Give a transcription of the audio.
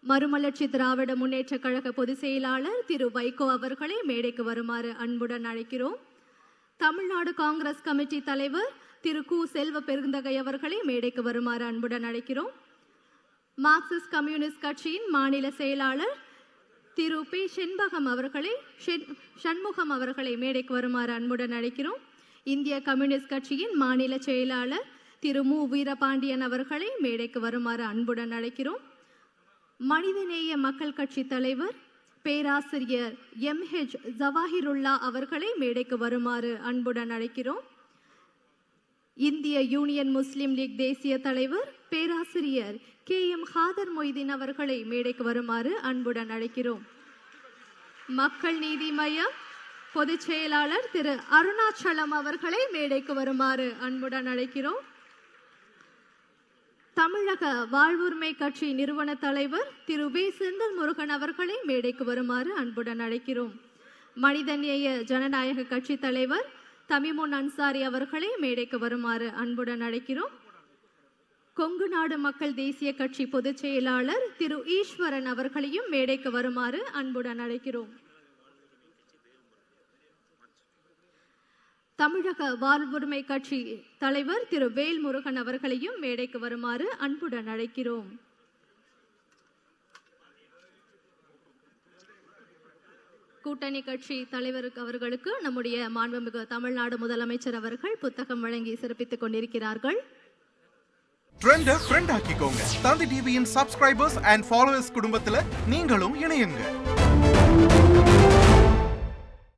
மறுமலர்ச்சி திராவிட முன்னேற்ற கழக பொதுச் செயலாளர் திரு வைகோ அவர்களை மேடைக்கு வருமாறு அன்புடன் அழைக்கிறோம். தமிழ்நாடு காங்கிரஸ் கமிட்டி தலைவர் திரு கு செல்வ பெருந்தகை அவர்களை மேடைக்கு வருமாறு அன்புடன் அழைக்கிறோம். மார்க்சிஸ்ட் கம்யூனிஸ்ட் கட்சியின் மாநில செயலாளர் திரு பி சண்முகம் அவர்களை மேடைக்கு வருமாறு அன்புடன் அழைக்கிறோம். இந்திய கம்யூனிஸ்ட் கட்சியின் மாநில செயலாளர் திரு மு வீரபாண்டியன் அவர்களை மேடைக்கு வருமாறு அன்புடன் அழைக்கிறோம். மனிதநேய மக்கள் கட்சி தலைவர் பேராசிரியர் எம்.ஹெச். ஜவாஹிருல்லா அவர்களை மேடைக்கு வருமாறு அன்புடன் அழைக்கிறோம். இந்திய யூனியன் முஸ்லிம் லீக் தேசிய தலைவர் பேராசிரியர் கே.எம். ஹாதர் மொய்தீன் அவர்களை மேடைக்கு வருமாறு அன்புடன் அழைக்கிறோம். மக்கள் நீதி மய்யம் பொதுச் செயலாளர் திரு அருணாச்சலம் அவர்களை மேடைக்கு வருமாறு அன்புடன் அழைக்கிறோம். தமிழக வாழ்வுரிமை கட்சி நிறுவன தலைவர் திரு வே. செந்தில் முருகன் அவர்களை மேடைக்கு வருமாறு அன்புடன் அழைக்கிறோம். மனிதநேய ஜனநாயக கட்சி தலைவர் தமிமுன் அன்சாரி அவர்களை மேடைக்கு வருமாறு அன்புடன் அழைக்கிறோம். கொங்கு நாடு மக்கள் தேசிய கட்சி பொதுச் செயலாளர் திரு ஈஸ்வரன் அவர்களையும் மேடைக்கு வருமாறு அன்புடன் அழைக்கிறோம். தமிழக வாழ்வுரிமை கட்சி தலைவர் திரு வேல் முருகன் அவர்களையும் மேடைக்கு வருமாறு அன்புடன் அழைக்கிறோம். கூட்டணி கட்சி தலைவர் அவர்களுக்கு நம்முடைய மாண்புமிகு தமிழ்நாடு முதலமைச்சர் அவர்கள் புத்தகம் வழங்கி சிறப்பித்துக் கொண்டிருக்கிறார்கள். ட்ரெண்ட ஃப்ரெண்ட் ஆக்கிக்கோங்க. தந்தி டிவியின் சப்ஸ்கிரைபர்ஸ் அண்ட் ஃபாலோவர்ஸ் குடும்பத்துல நீங்களும் இணையுங்க.